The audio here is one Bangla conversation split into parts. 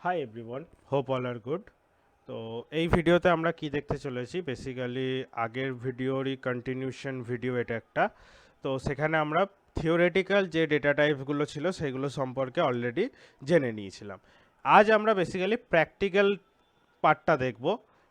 হাই এভরিওয়ান, হোপ অল আর গুড। তো এই ভিডিওতে আমরা কি দেখতে চলেছি, বেসিক্যালি আগের ভিডিওরই কন্টিনিউশন ভিডিও এটা একটা। তো সেখানে আমরা থিওরেটিক্যাল যে ডেটা টাইপগুলো ছিল সেগুলো সম্পর্কে অলরেডি জেনে নিয়েছিলাম। আজ আমরা বেসিক্যালি প্র্যাকটিক্যাল পার্টটা দেখব,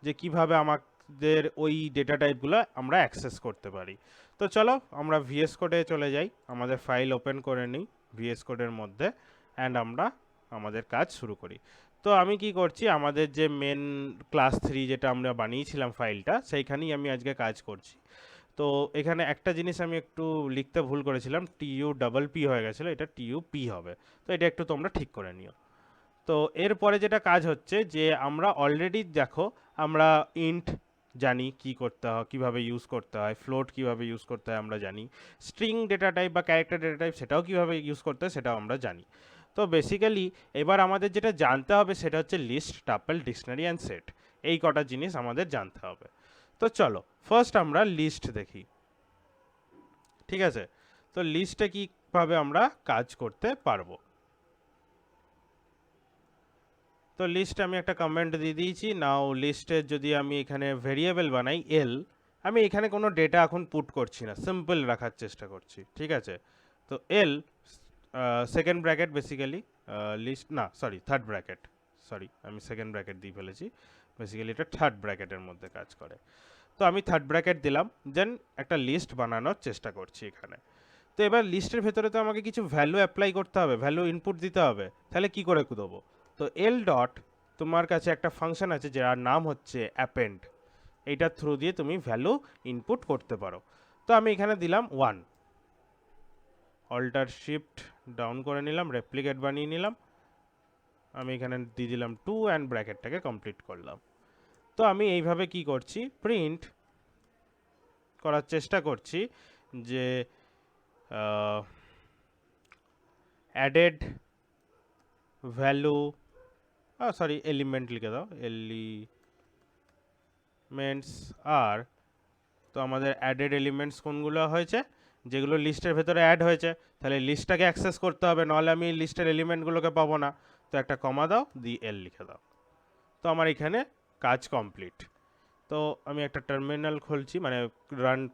যে কিভাবে আমাদের ওই ডেটা টাইপগুলো আমরা অ্যাক্সেস করতে পারি। তো চলো আমরা ভিএস কোডে চলে যাই, আমাদের ফাইল ওপেন করে নিই ভিএস কোডের মধ্যে, অ্যান্ড আমরা আমাদের কাজ শুরু করি। তো আমি কি করছি, আমাদের যে মেন ক্লাস 3 যেটা আমরা বানিয়েছিলাম ফাইলটা, সেইখানেই আমি আজকে কাজ করছি। তো এখানে একটা জিনিস আমি একটু লিখতে ভুল করেছিলাম, টিইউ ডাবল পি হয়ে গেছিলো, এটা টিইউ পি হবে। তো এটা একটু তোমরা ঠিক করে নিও। তো এরপরে যেটা কাজ হচ্ছে যে আমরা অলরেডি দেখো, আমরা ইন্ট জানি কি করতে হয়, কীভাবে ইউজ করতে হয়, ফ্লোট কীভাবে ইউজ করতে হয় আমরা জানি, স্ট্রিং ডেটা টাইপ বা ক্যারেক্টার ডেটা টাইপ সেটাও কীভাবে ইউজ করতে হয় সেটাও আমরা জানি। তো বেসিক্যালি এবার আমাদের যেটা জানতে হবে সেটা হচ্ছে list, tuple, dictionary and set. এই কটা জিনিস আমাদের জানতে হবে। তো চলো ফার্স্ট আমরা লিস্ট দেখি, ঠিক আছে? তো লিস্টে কীভাবে আমরা কাজ করতে পারবো। তো লিস্টে আমি একটা কমেন্ট দিয়ে দিয়েছি। নাও লিস্টের যদি আমি এখানে ভেরিয়েবল বানাই এল, আমি এখানে কোনো ডেটা এখন পুট করছি না, সিম্পল রাখার চেষ্টা করছি, ঠিক আছে? তো এল সেকেন্ড ব্র্যাকেট, বেসিক্যালি লিস্ট না, সরি থার্ড ব্র্যাকেট, সরি আমি সেকেন্ড ব্র্যাকেট দিয়ে ফেলেছি, বেসিক্যালি এটা থার্ড ব্র্যাকেটের মধ্যে কাজ করে। তো আমি থার্ড ব্র্যাকেট দিলাম, দেন একটা লিস্ট বানানোর চেষ্টা করছি এখানে। তো এবার লিস্টের ভেতরে তো আমাকে কিছু ভ্যালু অ্যাপ্লাই করতে হবে, ভ্যালু ইনপুট দিতে হবে, তাহলে কি করে দেবো? তো এল ডট, তোমার কাছে একটা ফাংশন আছে যার নাম হচ্ছে অ্যাপেন্ড, এইটার থ্রু দিয়ে তুমি ভ্যালু ইনপুট করতে পারো। তো আমি এখানে দিলাম 1, অল্টার শিফট ডাউন করে নিলাম, রেপ্লিকেট বানিয়ে নিলাম, আমি এখানে দিয়ে দিলাম 2 অ্যান্ড ব্র্যাকেটটাকে কমপ্লিট করলাম। তো আমি এইভাবে কি করছি, প্রিন্ট করার চেষ্টা করছি যে অ্যাডেড ভ্যালু, সরি এলিমেন্ট লিখে দাও, এলিমেন্টস আর, তো আমাদের অ্যাডেড এলিমেন্টস কোনগুলো হয়েছে, যেগুলো লিস্টের ভেতরে অ্যাড হয়েছে, তাহলে লিস্টটাকে অ্যাক্সেস করতে হবে, নাহলে আমি লিস্টের এলিমেন্টগুলোকে পাবো না। তো একটা কমা দাও, দি এল লিখে দাও। তো আমার এখানে কাজ কমপ্লিট। তো আমি একটা টার্মিনাল খুলছি, মানে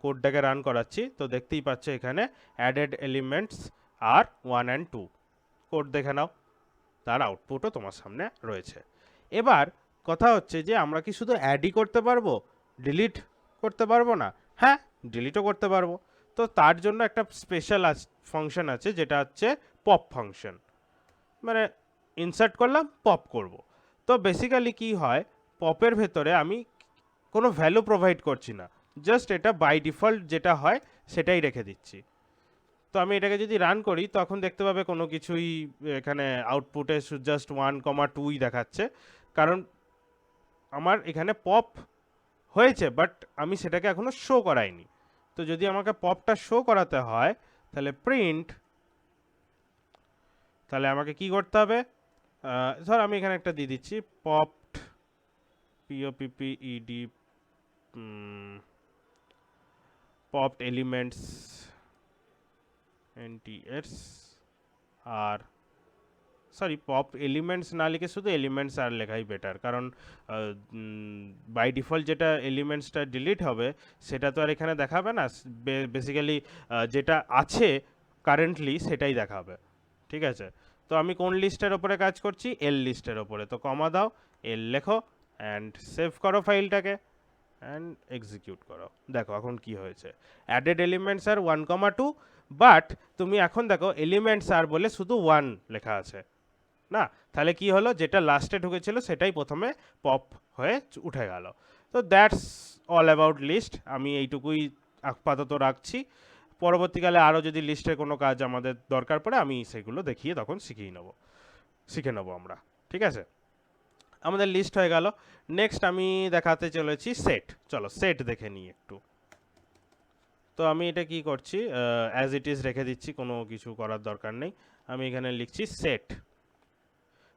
কোডটাকে রান করাচ্ছি। তো দেখতেই পাচ্ছ এখানে অ্যাডেড এলিমেন্টস আর 1 অ্যান্ড 2, কোড দেখে নাও, তার আউটপুটও তোমার সামনে রয়েছে। এবার কথা হচ্ছে যে আমরা কি শুধু অ্যাডই করতে পারবো, ডিলিট করতে পারবো না? হ্যাঁ, ডিলিটও করতে পারবো। তো তার জন্য একটা স্পেশাল ফাংশন আছে যেটা হচ্ছে পপ ফাংশন, মানে ইনসার্ট করলাম, পপ করব। তো বেসিক্যালি কি হয়, পপের ভেতরে আমি কোনো ভ্যালু প্রোভাইড করছি না, জাস্ট এটা বাই ডিফল্ট যেটা হয় সেটাই রেখে দিচ্ছি। তো আমি এটাকে যদি রান করি তখন দেখতে পাবে কোনো কিছুই এখানে আউটপুটে জাস্ট 1,2ই দেখাচ্ছে, কারণ আমার এখানে পপ হয়েছে বাট আমি সেটাকে এখনো শো করাইনি। তো যদি আমাকে পপটা শো করাতে হয় তাহলে প্রিন্ট, তাহলে আমাকে কি করতে হবে, ধর আমি এখানে একটা দিয়ে দিচ্ছি popped, POPPED, popped elements NTS আর, সরি পপ এলিমেন্টস না লিখে শুধু এলিমেন্টস আর লেখাই বেটার, কারণ বাই ডিফল্ট যেটা এলিমেন্টসটা ডিলিট হবে সেটা তো আর এখানে দেখাবে না, বেসিক্যালি যেটা আছে কারেন্টলি সেটাই দেখাবে, ঠিক আছে? তো আমি কোন লিস্টের ওপরে কাজ করছি, এল লিস্টের ওপরে। তো কমা দাও, এল লেখো অ্যান্ড সেভ করো ফাইলটাকে অ্যান্ড এক্সিকিউট করো। দেখো এখন কি হয়েছে, অ্যাডেড এলিমেন্টস আর 1,2, বাট তুমি এখন দেখো এলিমেন্টস আর বলে শুধু 1 লেখা আছে না, তাহলে কি হলো, যেটা লাস্টে ঢুকেছিল সেটাই প্রথমে পপ হয়ে উঠে গেল। তো দ্যাটস অল অ্যাবাউট লিস্ট, আমি এইটুকুই আপাতত রাখছি। পরবর্তীকালে আরও যদি লিস্টের কোনো কাজ আমাদের দরকার পড়ে আমি সেগুলো দেখিয়ে তখন শিখে নেবো আমরা, ঠিক আছে? আমাদের লিস্ট হয়ে গেল। নেক্সট আমি দেখাতে চলেছি সেট। চলো সেট দেখে নিই একটু। তো আমি এটা কি করছি, অ্যাজ ইট ইজ রেখে দিচ্ছি, কোনো কিছু করার দরকার নেই। আমি এখানে লিখছি সেট।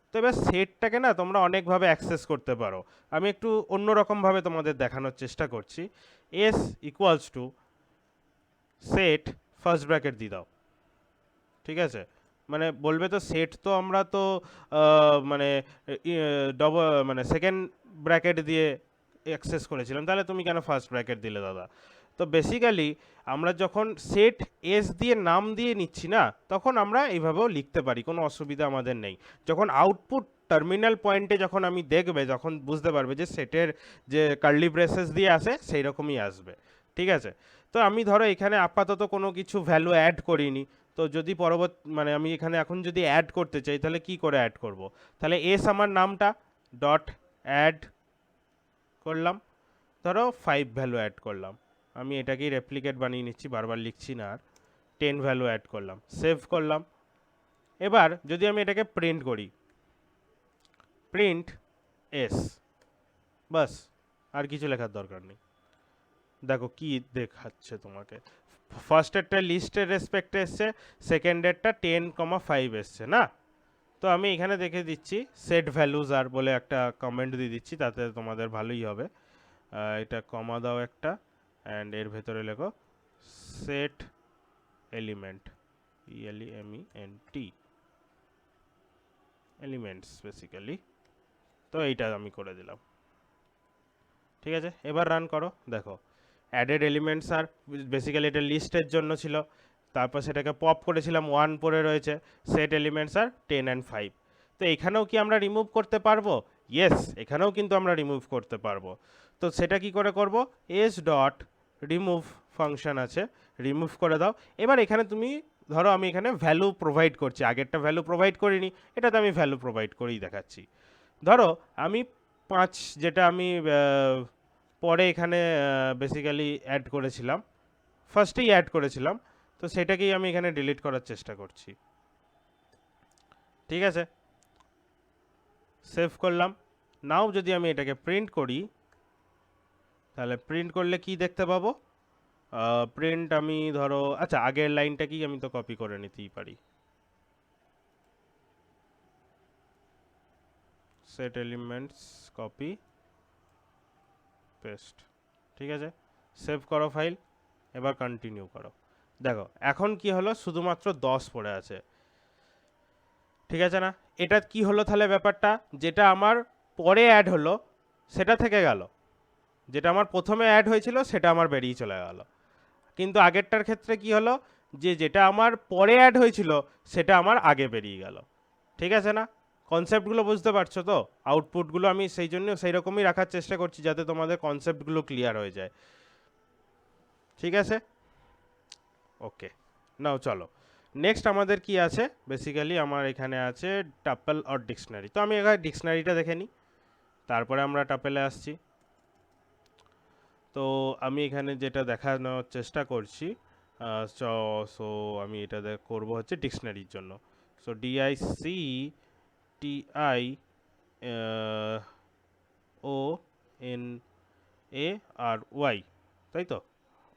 তো এবার সেটটাকে না তোমরা অনেকভাবে অ্যাক্সেস করতে পারো, আমি একটু অন্যরকমভাবে তোমাদের দেখানোর চেষ্টা করছি। S equals to set first bracket দিয়ে দাও, ঠিক আছে? মানে বলবে তো সেট তো আমরা তো মানে মানে সেকেন্ড ব্র্যাকেট দিয়ে অ্যাক্সেস করেছিলাম, তাহলে তুমি কেন ফার্স্ট ব্র্যাকেট দিলে দাদা? তো বেসিক্যালি আমরা যখন সেট এস দিয়ে নাম দিয়ে নিচ্ছি না, তখন আমরা এইভাবেও লিখতে পারি, কোনো অসুবিধা আমাদের নেই। যখন আউটপুট টার্মিনাল পয়েন্টে যখন আমি দেখবে, যখন বুঝতে পারবে যে সেটের যে কার্লি ব্রেসেস দিয়ে আসে সেই রকমই আসবে, ঠিক আছে? তো আমি ধরো এখানে আপাতত কোনো কিছু ভ্যালু অ্যাড করিনি, তো যদি মানে আমি এখানে এখন যদি অ্যাড করতে চাই, তাহলে কি করে অ্যাড করব? তাহলে এস আমার নামটা ডট অ্যাড করলাম, ধরো 5 ভ্যালু অ্যাড করলাম, আমি এটাকেই রেপ্লিকেট বানিয়ে নিচ্ছি, বারবার লিখছি না আর। 10 ভ্যালু অ্যাড করলাম, সেভ করলাম। এবার যদি আমি এটাকে প্রিন্ট করি, প্রিন্ট এস, বাস, আর কিছু লেখার দরকার নেই। দেখো কি দেখাচ্ছে তোমাকে, ফার্স্টেরটা লিস্টের রেসপেক্টে এসছে, সেকেন্ডেরটা 10,5 এসছে না? তো আমি এখানে দেখে দিচ্ছি সেট ভ্যালুজ আর বলে একটা কমেন্ট দিয়ে দিচ্ছি, তাতে তোমাদের ভালোই হবে। এটা কমা দাও একটা, অ্যান্ড এর ভেতরে লেখো set element, ELEMENT, elements basically. তো এইটা আমি করে দিলাম, ঠিক আছে? এবার রান করো, দেখো অ্যাডেড এলিমেন্টস আর বেসিক্যালি এটা লিস্টের জন্য ছিল, তারপর সেটাকে পপ করেছিলাম 1 পরে রয়েছে, সেট এলিমেন্টস আর 10 অ্যান্ড 5। তো এখানেও কি আমরা রিমুভ করতে পারবো? ইয়েস, এখানেও কিন্তু আমরা রিমুভ করতে পারবো। তো সেটা কি করে করব? এস ডট রিমুভ ফাংশন আছে, রিমুভ করে দাও। এবার এখানে তুমি ধরো আমি এখানে ভ্যালু প্রোভাইড করছি, আগেরটা ভ্যালু প্রোভাইড করিনি, এটাতে আমি ভ্যালু প্রোভাইড করেই দেখাচ্ছি। ধরো আমি 5 যেটা আমি পরে এখানে বেসিক্যালি অ্যাড করেছিলাম, ফার্স্টেই অ্যাড করেছিলাম, তো সেটাকেই আমি এখানে ডিলিট করার চেষ্টা করছি, ঠিক আছে? সেভ করলাম। নাও যদি আমি এটাকে প্রিন্ট করি, তাহলে প্রিন্ট করলে কি দেখতে পাবো? প্রিন্ট আমি ধরো, আচ্ছা আগের লাইনটা কি আমি তো কপি করে নিতেই পারি, সেট এলিমেন্টস কপি পেস্ট, ঠিক আছে? সেভ করো ফাইল, এবার কন্টিনিউ করো। দেখো এখন কি হলো, শুধুমাত্র 10 পড়ে আছে, ঠিক আছে না? এটা কি হলো তাহলে ব্যাপারটা, যেটা আমার পরে অ্যাড হলো সেটা থেকে গেল, যেটা আমার প্রথমে অ্যাড হয়েছিল সেটা আমার বেরিয়ে চলে গেল। কিন্তু আগেরটার ক্ষেত্রে কি হলো, যে যেটা আমার পরে অ্যাড হয়েছিল সেটা আমার আগে বেরিয়ে গেল, ঠিক আছে না? কনসেপ্টগুলো বুঝতে পারছো তো? আউটপুটগুলো আমি সেই জন্য সেই রকমই রাখার চেষ্টা করছি, যাতে তোমাদের কনসেপ্টগুলো ক্লিয়ার হয়ে যায়, ঠিক আছে? ওকে, নাও চলো নেক্সট আমাদের কি আছে। বেসিক্যালি আমার এখানে আছে টাপল অর ডিকশনারি, তো আমি এখানে ডিকশনারিটা দেখে নিই, তারপরে আমরা টাপেলে আসছি। তো আমি এখানে যেটা দেখানোর চেষ্টা করছি, সো আমি এটা করবো হচ্ছে ডিকশনারির জন্য। সো DICTIONARY, তাই তো?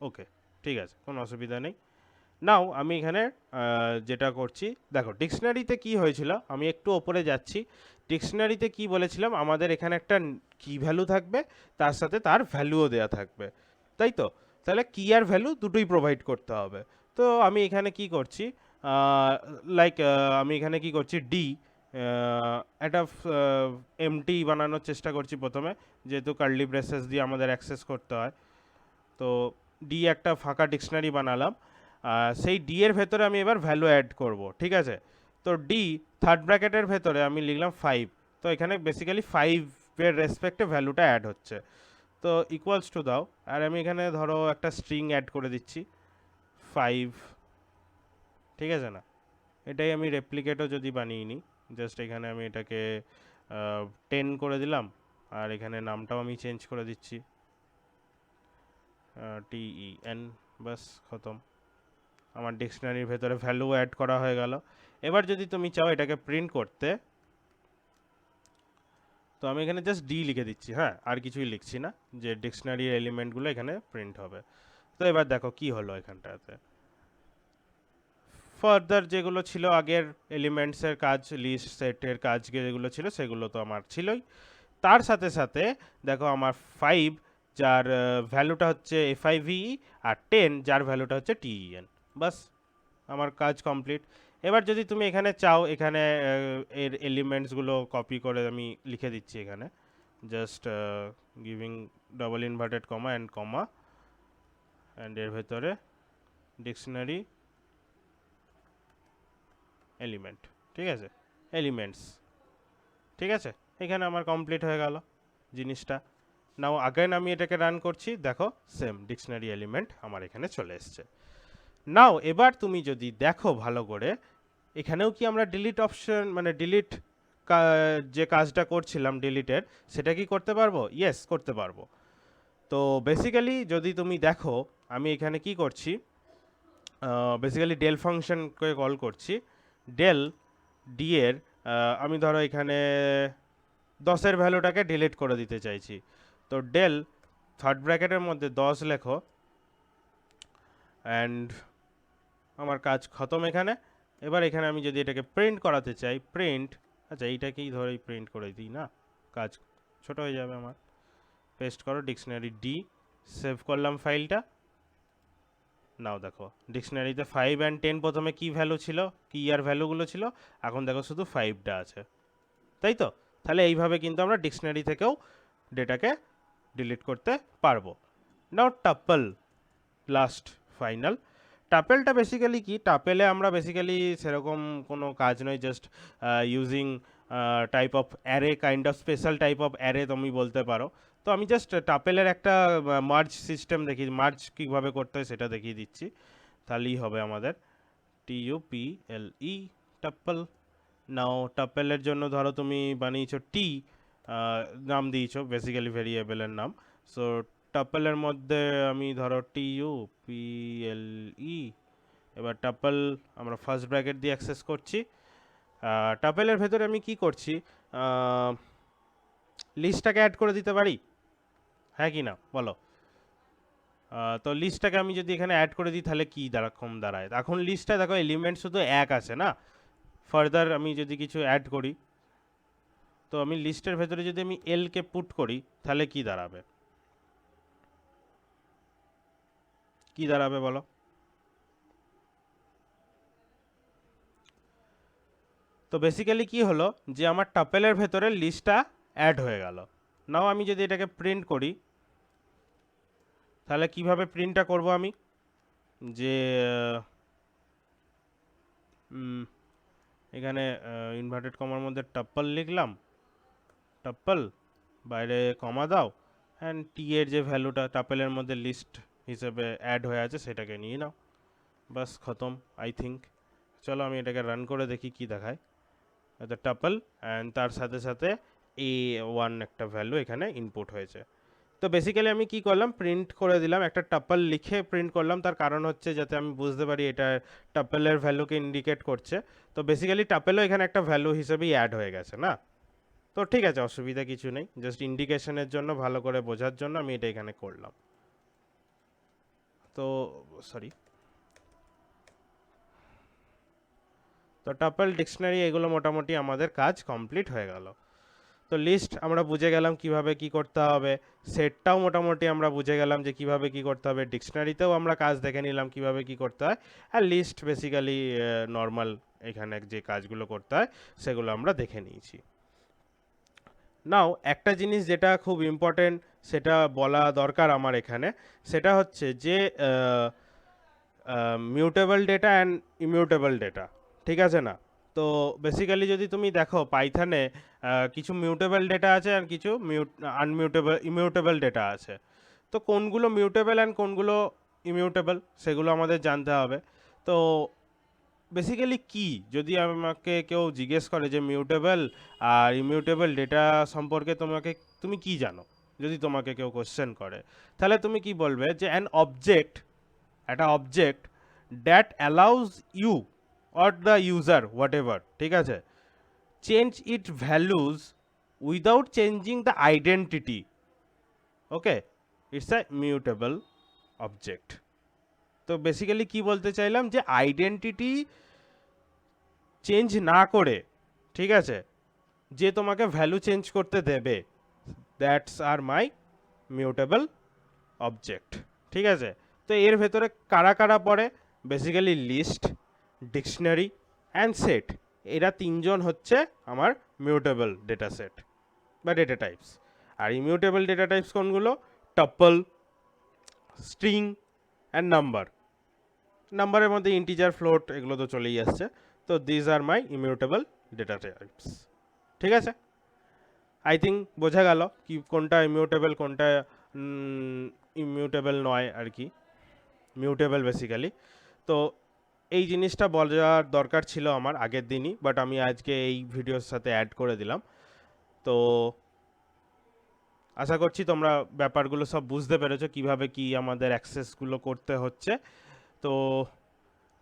ওকে, ঠিক আছে, কোনো অসুবিধা নেই। নাও আমি এখানে যেটা করছি, দেখো ডিকশনারিতে কি হয়েছিল, আমি একটু ওপরে যাচ্ছি। ডিকশনারিতে কি বলেছিলাম, আমাদের এখানে একটা কি ভ্যালু থাকবে, তার সাথে তার ভ্যালুও দেয়া থাকবে, তাই তো? তাহলে কি আর ভ্যালু দুটোই প্রোভাইড করতে হবে। তো আমি এখানে কি করছি, লাইক আমি এখানে কি করছি, ডি একটা এমটি বানানোর চেষ্টা করছি প্রথমে, যেহেতু কার্লি ব্রেসেস দিয়ে আমাদের অ্যাক্সেস করতে হয়। তো ডি একটা ফাঁকা ডিকশনারি বানালাম, সেই ডি এর ভেতরে আমি এবার ভ্যালু অ্যাড করব, ঠিক আছে? তো ডি থার্ড ব্র্যাকেটের ভেতরে আমি লিখলাম 5, তো এখানে বেসিক্যালি 5-এর রেসপেক্টে ভ্যালুটা অ্যাড হচ্ছে, তো ইকুয়ালস টু দাও, আর আমি এখানে ধরো একটা স্ট্রিং অ্যাড করে দিচ্ছি 5, ঠিক আছে না? এটাই আমি রেপ্লিকেটও যদি বানিয়ে নিই, জাস্ট এখানে আমি এটাকে 10 করে দিলাম, আর এখানে নামটাও আমি চেঞ্জ করে দিচ্ছি TEN, বাস খতম, আমার ডিকশনারির ভেতরে ভ্যালু অ্যাড করা হয়ে গেল। এবার যদি তুমি চাও এটাকে প্রিন্ট করতে, তো আমি এখানে জাস্ট ডি লিখে দিচ্ছি, হ্যাঁ, আর কিছুই লিখছি না, যে ডিকশনারির এলিমেন্টগুলো এখানে প্রিন্ট হবে। তো এবার দেখো কি হলো এখানটাতে, ফার্দার যেগুলো ছিল আগের এলিমেন্টসের কাজ, লিস্ট সেটের কাজ যেগুলো ছিল সেগুলো তো আমার ছিলই, তার সাথে সাথে দেখো আমার 5 যার ভ্যালুটা হচ্ছে FIVE, আর 10 যার ভ্যালুটা হচ্ছে TEN, বাস আমার কাজ কমপ্লিট। এবার যদি তুমি এখানে চাও, এখানে এর এলিমেন্টসগুলো কপি করে আমি লিখে দিচ্ছি এখানে, just giving double inverted comma and comma, and এর ভেতরে ডিকশনারি এলিমেন্ট, ঠিক আছে, এলিমেন্টস, ঠিক আছে। এখানে আমার কমপ্লিট হয়ে গেল জিনিসটা। নাও আগেন আমি এটাকে রান করছি, দেখো সেম ডিকশনারি এলিমেন্ট আমার এখানে চলে এসছে। নাও এবার তুমি যদি দেখো ভালো করে, এখানেও কি আমরা ডিলিট অপশন, মানে ডিলিট যে কাজটা করছিলাম ডিলিটের, সেটা কি করতে পারবো? ইয়েস, করতে পারবো। তো বেসিক্যালি যদি তুমি দেখো, আমি এখানে কি করছি, বেসিক্যালি ডেল ফাংশনকে কল করছি। ডেল ডি এর আমি ধরো এখানে 10-এর ভ্যালুটাকে ডিলিট করে দিতে চাইছি। তো ডেল থার্ড ব্র্যাকেটের মধ্যে 10 লেখো, অ্যান্ড আমার কাজ খতম এখানে। এবার এখানে আমি যদি এটাকে প্রিন্ট করাতে চাই, প্রিন্ট, আচ্ছা এইটাকেই ধরেই প্রিন্ট করে দিই না, কাজ ছোট হয়ে যাবে আমার। পেস্ট করো ডিকশনারি ডি, সেভ করলাম ফাইলটা। নাও দেখো ডিকশনারিতে 5 অ্যান্ড 10 প্রথমে কি ভ্যালু ছিল, কি ইয়ার ভ্যালুগুলো ছিল, এখন দেখো শুধু 5টা আছে, তাই তো? তাহলে এইভাবে কিন্তু আমরা ডিকশনারি থেকেও ডেটাকে ডিলিট করতে পারবো। নাও টাপল, লাস্ট ফাইনাল। টাপেলটা বেসিক্যালি কি, টাপেলে আমরা বেসিক্যালি সেরকম কোনো কাজ নয়, just using type of array, kind of special type of array তুমি বলতে পারো। তো আমি জাস্ট টাপেলের একটা মার্জ সিস্টেম মার্জ কীভাবে করতে হয় সেটা দেখিয়ে দিচ্ছি, তাহলেই হবে আমাদের। TUPLE, tuple. নাও টাপেলের জন্য ধরো তুমি বানিয়েছো টি, নাম দিয়েছো বেসিক্যালি ভেরিয়েবলের নাম। সো টাপলের মধ্যে আমি ধরো TUPLE, এবার টাপল আমরা ফার্স্ট ব্র্যাকেট দিয়ে অ্যাক্সেস করছি। টাপেলের ভেতরে আমি কি করছি, লিস্টটাকে অ্যাড করে দিতে পারি, হ্যাঁ কি না বলো? তো লিস্টটাকে আমি যদি এখানে অ্যাড করে দিই তাহলে কি দাঁড়ায়, এখন লিস্টটা দেখো এলিমেন্ট শুধু এক আছে না, ফার্দার আমি যদি কিছু অ্যাড করি, তো আমি লিস্টের ভেতরে যদি আমি এলকে পুট করি তাহলে কি দাঁড়াবে, কি দাঁড়াবে বলো? তো বেসিক্যালি কি হলো যে আমার টাপেলের ভেতরে লিস্টটা অ্যাড হয়ে গেল। নাও আমি যদি এটাকে প্রিন্ট করি, তাহলে কিভাবে প্রিন্টটা করব আমি, যে এখানে ইনভার্টেড কমার মধ্যে টাপল লিখলাম, টাপল বাইরে কমা দাও, অ্যান্ড টি এর যে ভ্যালুটা টাপেলের মধ্যে লিস্ট হিসেবে অ্যাড হয়ে আছে সেটাকে নিয়ে নাও, বাস খতম আই থিঙ্ক। চলো আমি এটাকে রান করে দেখি কি দেখায়। এটা টাপল অ্যান্ড তার সাথে সাথে A1 একটা ভ্যালু এখানে ইনপুট হয়েছে। তো বেসিক্যালি আমি কি করলাম, প্রিন্ট করে দিলাম, একটা টাপল লিখে প্রিন্ট করলাম, তার কারণ হচ্ছে যাতে আমি বুঝতে পারি এটা টাপলের ভ্যালুকে ইন্ডিকেট করছে। তো বেসিক্যালি টাপেলও এখানে একটা ভ্যালু হিসেবেই অ্যাড হয়ে গেছে না, তো ঠিক আছে, অসুবিধা কিছু নেই, জাস্ট ইন্ডিকেশনের জন্য, ভালো করে বোঝার জন্য আমি এটা এখানে করলাম। তো সরি, তো টাপল, ডিকশনারি, এগুলো মোটামুটি আমাদের কাজ কমপ্লিট হয়ে গেল। তো লিস্ট আমরা বুঝে গেলাম কিভাবে কি করতে হবে, সেটটাও মোটামুটি আমরা বুঝে গেলাম যে কিভাবে কি করতে হবে, ডিকশনারিতেও আমরা কাজ দেখে নিলাম কিভাবে কি করতে হয়, আর লিস্ট বেসিক্যালি নর্মাল এখানে যে কাজগুলো করতে হয় সেগুলো আমরা দেখে নিয়েছি। নাও একটা জিনিস যেটা খুব ইম্পর্টেন্ট সেটা বলা দরকার আমার এখানে, সেটা হচ্ছে যে mutable data and immutable data, ঠিক আছে না? তো বেসিক্যালি যদি তুমি দেখো পাইথনে কিছু মিউটেবল ডেটা আছে আর কিছু ইমিউটেবল ডেটা আছে। তো কোনগুলো মিউটেবল অ্যান্ড কোনগুলো ইমিউটেবল সেগুলো আমাদের জানতে হবে। তো বেসিক্যালি কি, যদি আমাকে কেউ জিজ্ঞেস করে যে মিউটেবল আর ইমিউটেবল ডেটা সম্পর্কে তুমি কি জানো, যদি তোমাকে কেউ কোশ্চেন করে, তাহলে তুমি কি বলবে যে একটা object that allows you or the user whatever, ঠিক আছে, change its values without changing the identity, okay, it's a mutable object. তো বেসিক্যালি কি বলতে চাইলাম, যে আইডেন্টিটি চেঞ্জ না করে, ঠিক আছে, যে তোমাকে ভ্যালু চেঞ্জ করতে দেবে, that's are my mutable object, ঠিক আছে। তো এর ভেতরে কারা কারা পড়ে, basically list, dictionary, and set, এরা তিনজন হচ্ছে আমার মিউটেবল ডেটা সেট বা ডেটা টাইপস। আর ইমিউটেবল ডেটা টাইপস কোনগুলো? Tuple, string and number. নাম্বারের মধ্যে ইন্টিজার, ফ্লোট এগুলো তো চলেই আসছে। তো these are my immutable data types. ঠিক আছে, আই থিঙ্ক বোঝা গেল কি কোনটা ইমিউটেবল কোনটা ইমিউটেবল নয় আর কি, মিউটেবল বেসিক্যালি। তো এই জিনিসটা বলার দরকার ছিল আমার আগের দিনই, বাট আমি আজকে এই ভিডিওর সাথে অ্যাড করে দিলাম। তো আশা করছি তোমরা ব্যাপারগুলো সব বুঝতে পেরেছো কিভাবে কি আমাদের অ্যাক্সেসগুলো করতে হচ্ছে। তো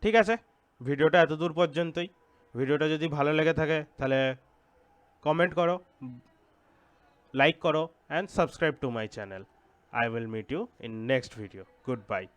ঠিক আছে, ভিডিওটা এতদূর পর্যন্তই। ভিডিওটা যদি ভালো লেগে থাকে তাহলে কমেন্ট করো, লাইক করো and subscribe to my channel. I will meet you in next video. Goodbye.